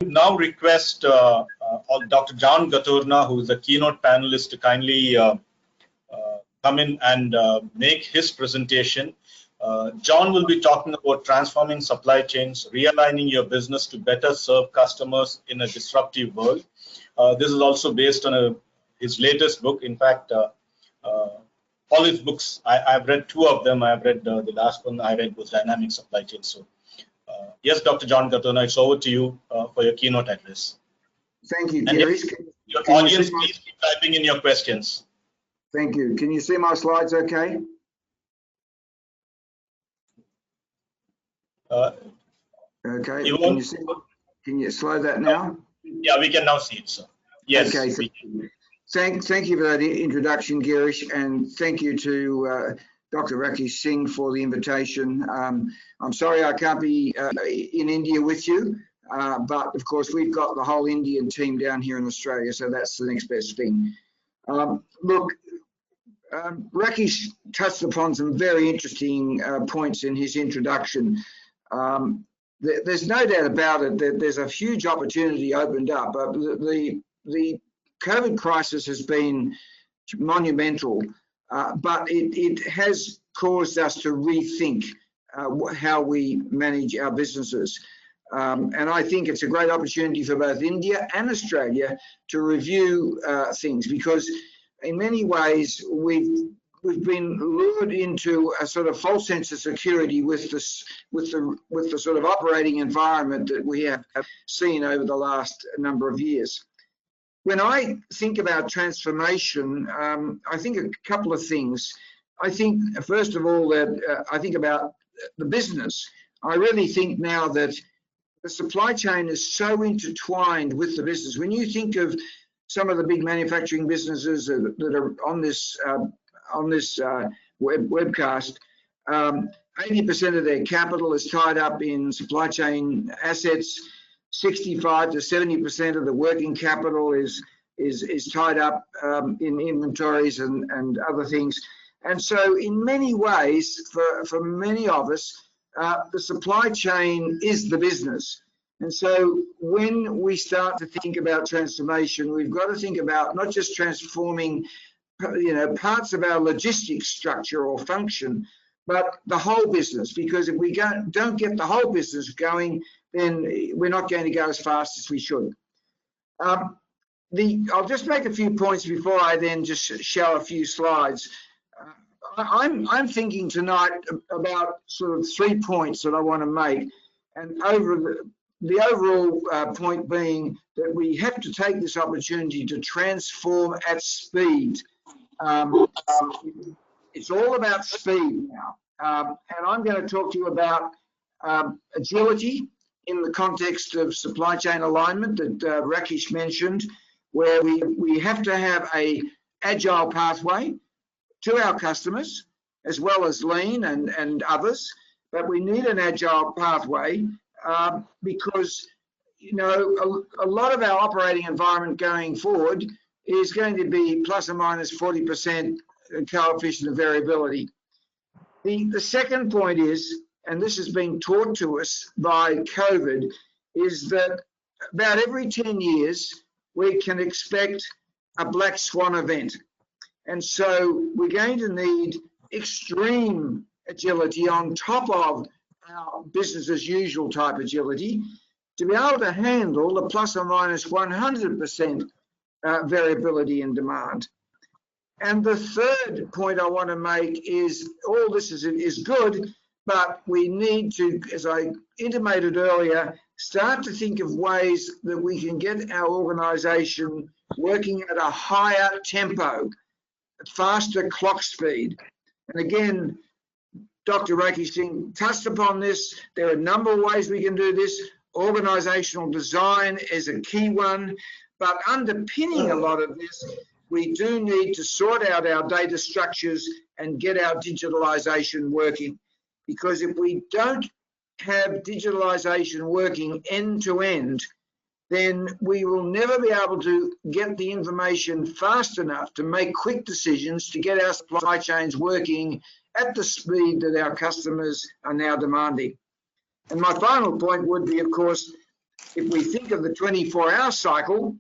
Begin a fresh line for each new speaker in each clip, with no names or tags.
Now request Dr. John Gattorna, who is a keynote panelist, to kindly come in and make his presentation. John will be talking about transforming supply chains, realigning your business to better serve customers in a disruptive world. This is also based on his latest book. In fact, all his books, I've read two of them. I've read the last one I read was Dynamic Supply Chain. So, yes, Dr. John Gattorna, it's over to you for your keynote address.
Thank you, Girish.
Your audience, please keep typing in your questions.
Thank you. Can you see my slides okay? Okay. Can you slow that now?
Yeah, we can now see it, sir. Yes.
Okay. Thank you for that introduction, Girish, and thank you to Dr. Rakesh Singh for the invitation. I'm sorry I can't be in India with you, but of course we've got the whole Indian team down here in Australia, so that's the next best thing. Look, Rakesh touched upon some very interesting points in his introduction. There's no doubt about it that there's a huge opportunity opened up. The COVID crisis has been monumental, but it has caused us to rethink how we manage our businesses. And I think it's a great opportunity for both India and Australia to review things, because in many ways we've been lured into a sort of false sense of security with the sort of operating environment that we have seen over the last number of years. When I think about transformation, I think a couple of things. I think, first of all, that I think about the business. I really think now that the supply chain is so intertwined with the business. When you think of some of the big manufacturing businesses that are on this webcast, 80% of their capital is tied up in supply chain assets. 65 to 70% of the working capital is tied up in inventories and other things. And so in many ways, for many of us, the supply chain is the business. And so when we start to think about transformation, we've got to think about not just transforming parts of our logistics structure or function, but the whole business, because if we don't get the whole business going, then we're not going to go as fast as we should. I'll just make a few points before I then just show a few slides. I'm thinking tonight about sort of 3 points that I want to make, and the overall point being that we have to take this opportunity to transform at speed. It's all about speed now, and I'm going to talk to you about agility in the context of supply chain alignment that Rakesh mentioned, where we have to have a agile pathway to our customers, as well as lean and others, but we need an agile pathway because a lot of our operating environment going forward is going to be plus or minus 40% coefficient of variability. The second point is, and this has been taught to us by COVID, is that about every 10 years, we can expect a black swan event. And so we're going to need extreme agility on top of our business as usual type agility to be able to handle the plus or minus 100% variability in demand. And the third point I want to make is all this is good, but we need to, as I intimated earlier, start to think of ways that we can get our organisation working at a higher tempo, faster clock speed. And again, Dr. Rakesh Singh touched upon this. There are a number of ways we can do this. Organisational design is a key one, but underpinning a lot of this, we do need to sort out our data structures and get our digitalisation working. Because if we don't have digitalisation working end to end, then we will never be able to get the information fast enough to make quick decisions to get our supply chains working at the speed that our customers are now demanding. And my final point would be, of course, if we think of the 24-hour cycle,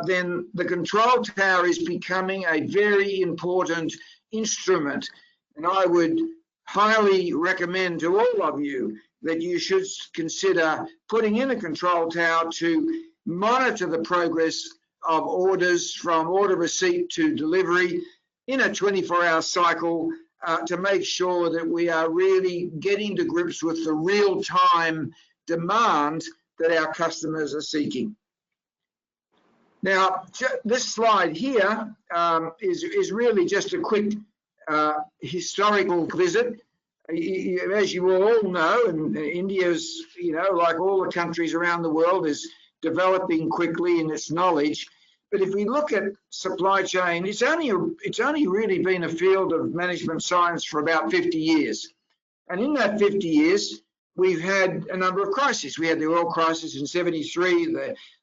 then the control tower is becoming a very important instrument. And I would highly recommend to all of you that you should consider putting in a control tower to monitor the progress of orders from order receipt to delivery in a 24-hour cycle, to make sure that we are really getting to grips with the real-time demand that our customers are seeking. Now, this slide here is really just a quick historical visit. As you all know, and India's, like all the countries around the world, is developing quickly in its knowledge. But if we look at supply chain, it's only really been a field of management science for about 50 years. And in that 50 years, we've had a number of crises. We had the oil crisis in '73,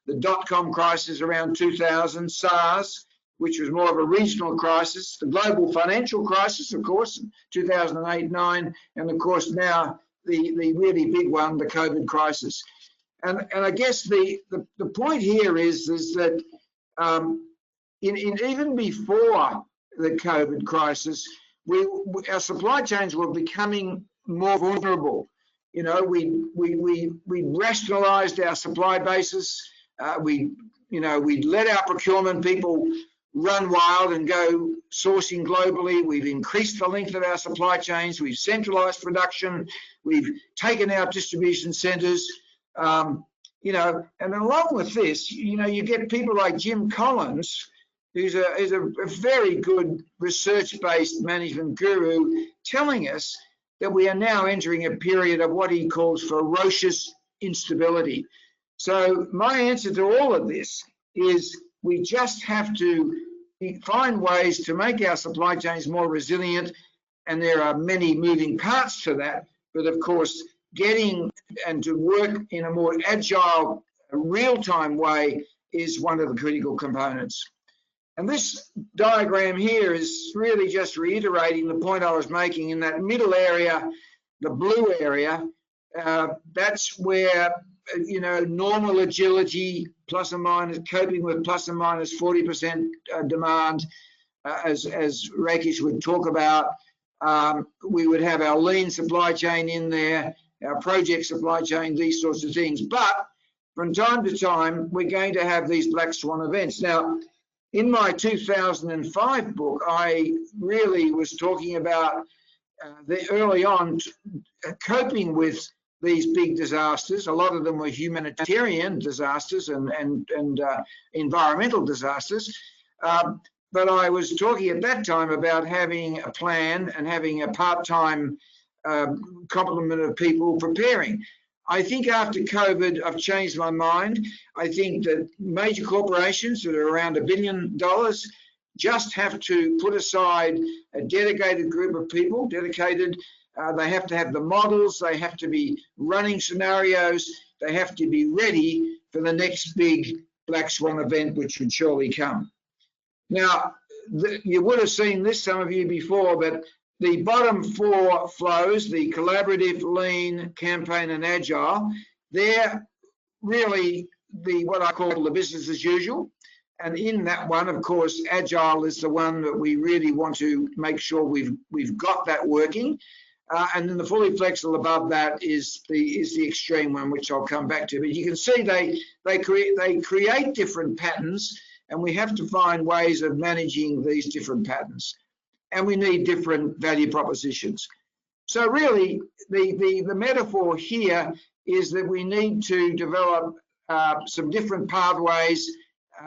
the dot-com crisis around 2000, SARS, which was more of a regional crisis, the global financial crisis, of course, in 2008-9, and of course now the really big one, the COVID crisis. And I guess the point here is that even before the COVID crisis, our supply chains were becoming more vulnerable. We rationalized our supply bases. We let our procurement people run wild and go sourcing globally. We've increased the length of our supply chains. We've centralized production. We've taken out distribution centers. And along with this, you get people like Jim Collins, who's a very good research-based management guru, telling us that we are now entering a period of what he calls ferocious instability. So my answer to all of this is we just have to find ways to make our supply chains more resilient, and there are many moving parts to that, but of course getting and to work in a more agile, real-time way is one of the critical components. And this diagram here is really just reiterating the point I was making. In that middle area, the blue area, that's where normal agility, plus or minus, coping with plus or minus 40% demand, as Rakesh would talk about. We would have our lean supply chain in there, our project supply chain, these sorts of things. But from time to time, we're going to have these black swan events. Now, in my 2005 book, I really was talking about early on coping with these big disasters. A lot of them were humanitarian disasters and environmental disasters. But I was talking at that time about having a plan and having a part-time complement of people preparing. I think after COVID, I've changed my mind. I think that major corporations that are around $1 billion just have to put aside a dedicated group of people, they have to have the models, they have to be running scenarios, they have to be ready for the next big black swan event, which would surely come. Now, you would have seen this, some of you, before, but the bottom four flows, the collaborative, lean, campaign, and agile, they're really what I call the business as usual. And in that one, of course, agile is the one that we really want to make sure we've got that working. And then the fully flexible above that is the extreme one, which I'll come back to. But you can see they create different patterns, and we have to find ways of managing these different patterns. And we need different value propositions. So really, the metaphor here is that we need to develop some different pathways.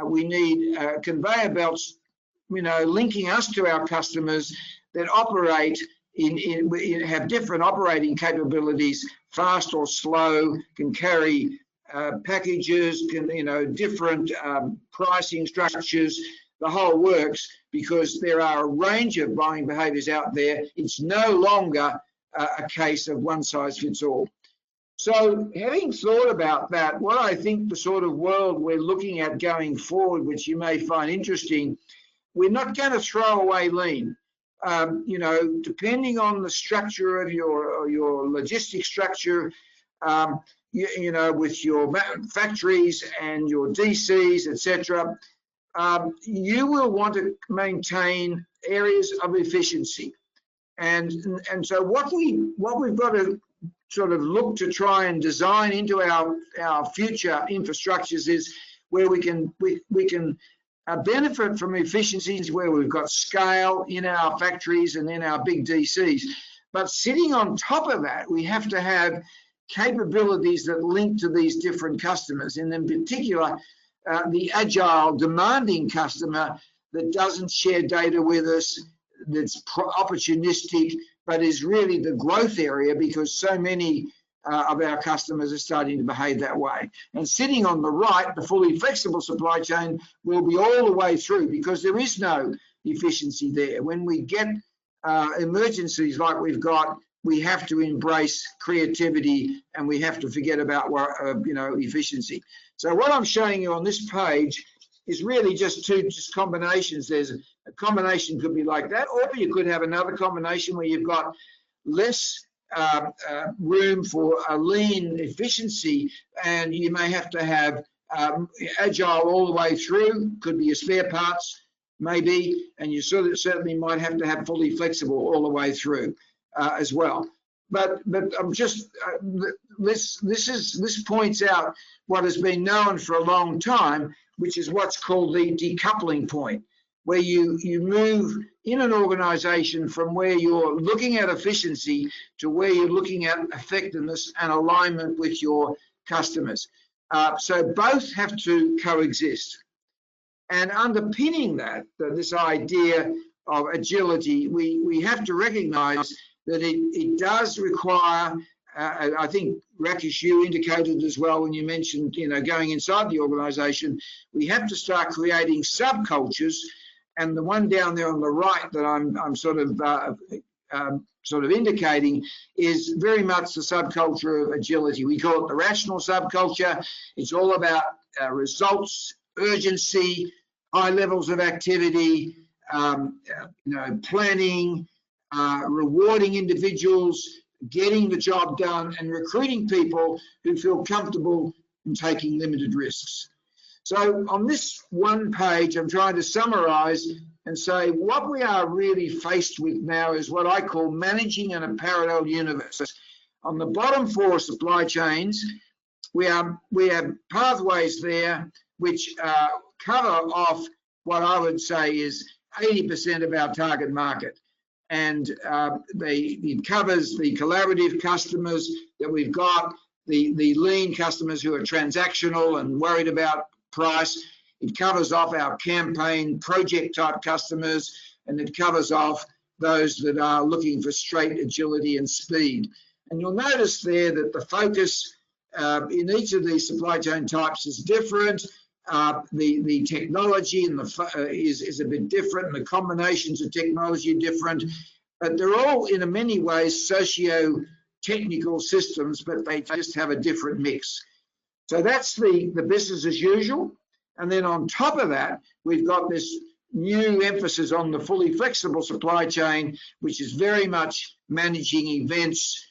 We need conveyor belts, linking us to our customers that operate have different operating capabilities, fast or slow, can carry packages, different pricing structures, the whole works, because there are a range of buying behaviours out there. It's no longer a case of one size fits all. So having thought about that, what I think the sort of world we're looking at going forward, which you may find interesting, we're not going to throw away lean. Depending on the structure of your logistic structure, you know, with your factories and your DCs, etc., you will want to maintain areas of efficiency. And so what we've got to sort of look to try and design into our future infrastructures is where we can benefit from efficiencies where we've got scale in our factories and in our big DCs. But sitting on top of that, we have to have capabilities that link to these different customers, and in particular, the agile, demanding customer that doesn't share data with us, that's opportunistic, but is really the growth area because so many of our customers are starting to behave that way. And sitting on the right, the fully flexible supply chain will be all the way through because there is no efficiency there. When we get emergencies like we've got, we have to embrace creativity and we have to forget about you know, efficiency. So what I'm showing you on this page is really just two combinations. There's a combination could be like that, or you could have another combination where you've got less room for a lean efficiency, and you may have to have agile all the way through. Could be your spare parts, maybe, and you certainly might have to have fully flexible all the way through as well. But I'm just this points out what has been known for a long time, which is what's called the decoupling point, where you move in an organization from where you're looking at efficiency to where you're looking at effectiveness and alignment with your customers. So both have to coexist. And underpinning that, this idea of agility, we have to recognize that it does require, I think, Rakesh, you indicated as well when you mentioned, you know, going inside the organization, we have to start creating subcultures. And the one down there on the right that I'm sort of indicating is very much the subculture of agility. We call it the rational subculture. It's all about results, urgency, high levels of activity, you know, planning, rewarding individuals, getting the job done, and recruiting people who feel comfortable in taking limited risks. So on this one page, I'm trying to summarize and say what we are really faced with now is what I call managing in a parallel universe. On the bottom four supply chains, we have pathways there which cover off what I would say is 80% of our target market. And it covers the collaborative customers that we've got, the lean customers who are transactional and worried about price. It covers off our campaign project type customers, and it covers off those that are looking for straight agility and speed. And you'll notice there that the focus in each of these supply chain types is different. The technology and is a bit different, and the combinations of technology are different, but they're all in many ways socio-technical systems, but they just have a different mix. So that's the business as usual. And then on top of that, we've got this new emphasis on the fully flexible supply chain, which is very much managing events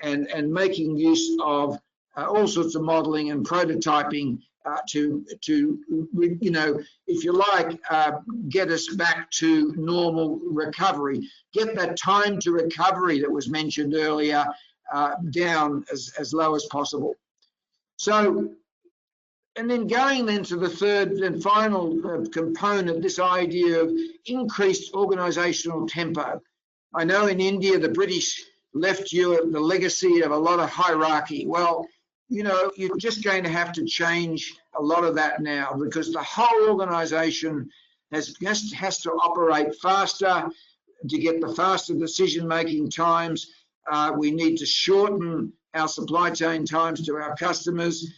and making use of all sorts of modeling and prototyping to you know, if you like, get us back to normal recovery, get that time to recovery that was mentioned earlier down as low as possible. So, and then going into the third and final component, this idea of increased organizational tempo. I know in India, the British left you the legacy of a lot of hierarchy. Well, you know, you're just going to have to change a lot of that now because the whole organization has to operate faster to get the faster decision-making times. We need to shorten our supply chain times to our customers.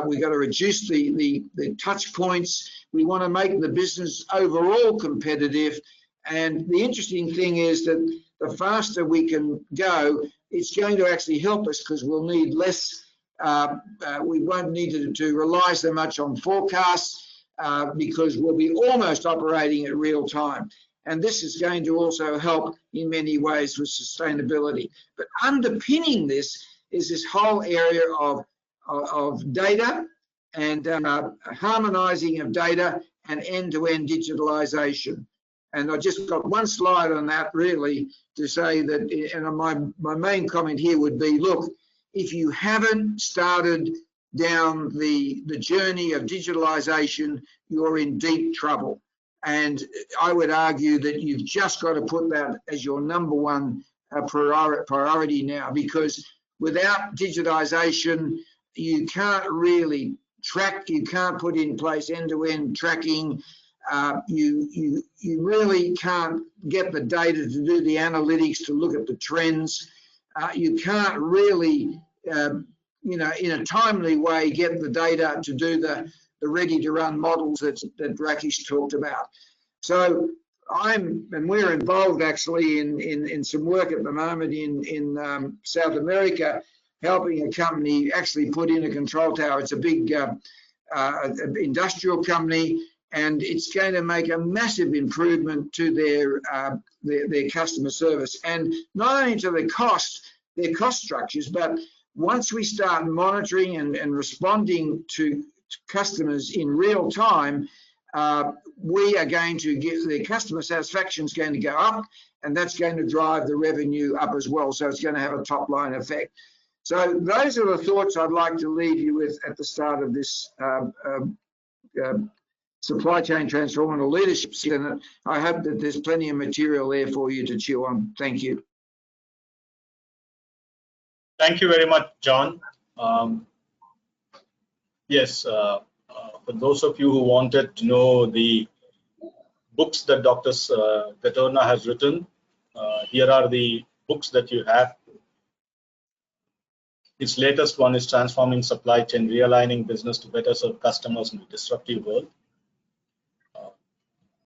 We've got to reduce the touch points. We want to make the business overall competitive. And the interesting thing is that the faster we can go, it's going to actually help us because we'll need less. We won't need to rely so much on forecasts because we'll be almost operating at real time. And this is going to also help in many ways with sustainability. But underpinning this is this whole area of data and harmonizing of data and end-to-end digitalization. And I just got one slide on that really to say that, and my main comment here would be, look, if you haven't started down the journey of digitalization, you're in deep trouble. And I would argue that you've just got to put that as your number one priority now, because without digitization, you can't really track, you can't put in place end-to-end tracking. You really can't get the data to do the analytics, to look at the trends. You can't really, in a timely way, get the data to do the ready-to-run models that Rakesh talked about. So we're involved actually in some work at the moment in South America, helping a company actually put in a control tower. It's a big industrial company, and it's going to make a massive improvement to their customer service, and not only to their cost structures, but once we start monitoring and responding to customers in real time, we are going to get the customer satisfaction is going to go up, and that's going to drive the revenue up as well. So it's going to have a top line effect. So those are the thoughts I'd like to leave you with at the start of this supply chain transformational leadership. And I hope that there's plenty of material there for you to chew on. Thank you.
Thank you very much, John. Yes, for those of you who wanted to know the books that Dr. Gattorna has written, here are the books that you have. Its latest one is Transforming Supply Chain, Realigning Business to Better Serve Customers in a Disruptive World.